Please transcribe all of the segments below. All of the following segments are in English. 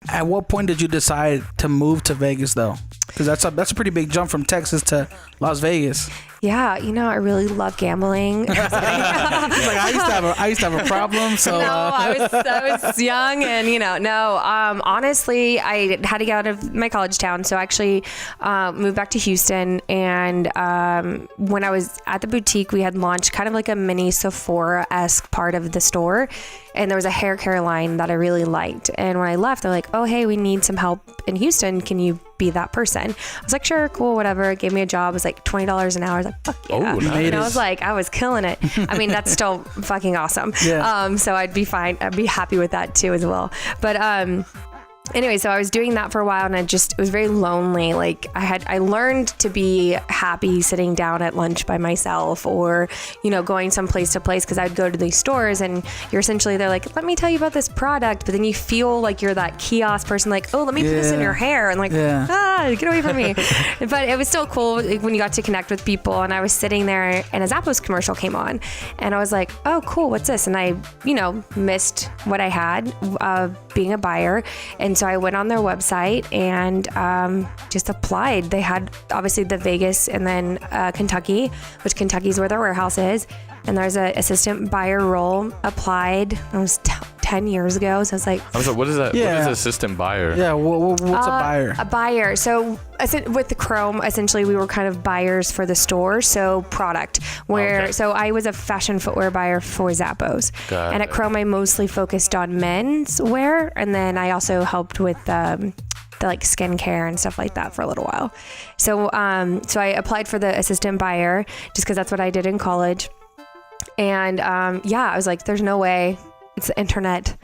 At what point did you decide to move to Vegas though? Because that's a pretty big jump from Texas to Las Vegas. Yeah, I really love gambling. He's like, I used to have a problem. So no, I was young, and honestly, I had to get out of my college town, so I actually moved back to Houston. And when I was at the boutique, we had launched kind of like a mini Sephora-esque part of the store, and there was a hair care line that I really liked. And when I left, they're like, "Oh, hey, we need some help in Houston. Can you be that person?" I was like, "Sure, cool, whatever." Gave me a job. It was like $20 an hour. I was like, "Fuck yeah!" Oh, nice. And I was killing it. I mean, that's still fucking awesome. Yeah. So I'd be fine. I'd be happy with that too as well. But anyway, so I was doing that for a while, and it was very lonely. Like I learned to be happy sitting down at lunch by myself, or, going some place to place, because I'd go to these stores and they're like, "Let me tell you about this product." But then you feel like you're that kiosk person, like, "Oh, let me put this in your hair." And get away from me. But it was still cool when you got to connect with people. And I was sitting there and a Zappos commercial came on, and I was like, "Oh, cool. What's this?" And I, missed what I had being a buyer. And so I went on their website and just applied. They had obviously the Vegas and then Kentucky, which Kentucky's where their warehouse is. And there's an assistant buyer role. Applied. It was 10 years ago. So I was like, what is that? Yeah. What is assistant buyer? Yeah. What's a buyer? A buyer. So with the Chrome, essentially we were kind of buyers for the store. So product so I was a fashion footwear buyer for Zappos. And at Chrome, I mostly focused on men's wear. And then I also helped with the like skincare and stuff like that for a little while. So I applied for the assistant buyer just because that's what I did in college. And I was like, there's no way. It's the internet.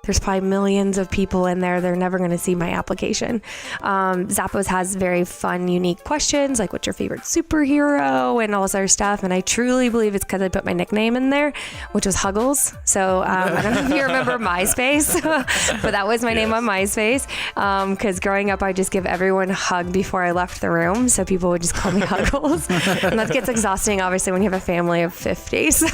There's probably millions of people in there. They're never going to see my application. Zappos has very fun, unique questions, like what's your favorite superhero and all this other stuff. And I truly believe it's because I put my nickname in there, which was Huggles. So I don't know if you remember MySpace, but that was my name on MySpace. Because growing up, I just give everyone a hug before I left the room. So people would just call me Huggles. And that gets exhausting, obviously, when you have a family of 50. So,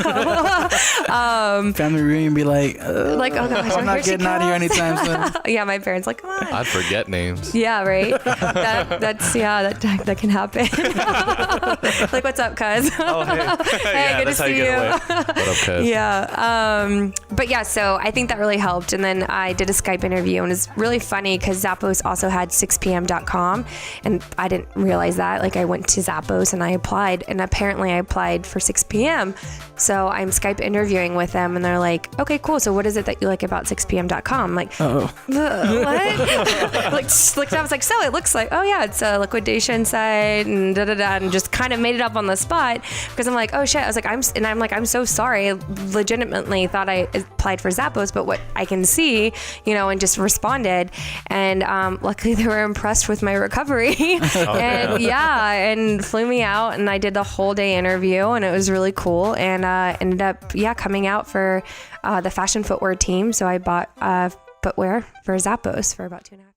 family reunion be like, oh gosh, I'm not getting out of here anytime soon. Yeah, my parents like, come on. I'd forget names. Yeah, right. That can happen. Like, what's up, cuz? Oh, hey, good to see you. What up, cuz? Yeah. But yeah, so I think that really helped. And then I did a Skype interview, and it's really funny because Zappos also had 6pm.com, and I didn't realize that. Like, I went to Zappos and I applied, and apparently I applied for 6pm. So I'm Skype interviewing with them, and they're like, "Okay, cool. So what is it that you like about 6pm.com?" I'm like, what? Looked up, I was like, so it looks like, oh yeah, it's a liquidation site and and just kind of made it up on the spot because I'm like, oh shit. I was like, I'm so sorry. I legitimately thought I applied for Zappos, but what I can see, and just responded. And luckily they were impressed with my recovery and flew me out, and I did the whole day interview, and it was really cool, and ended up coming out for the fashion footwear team. So I bought footwear for Zappos for about 2.5 years.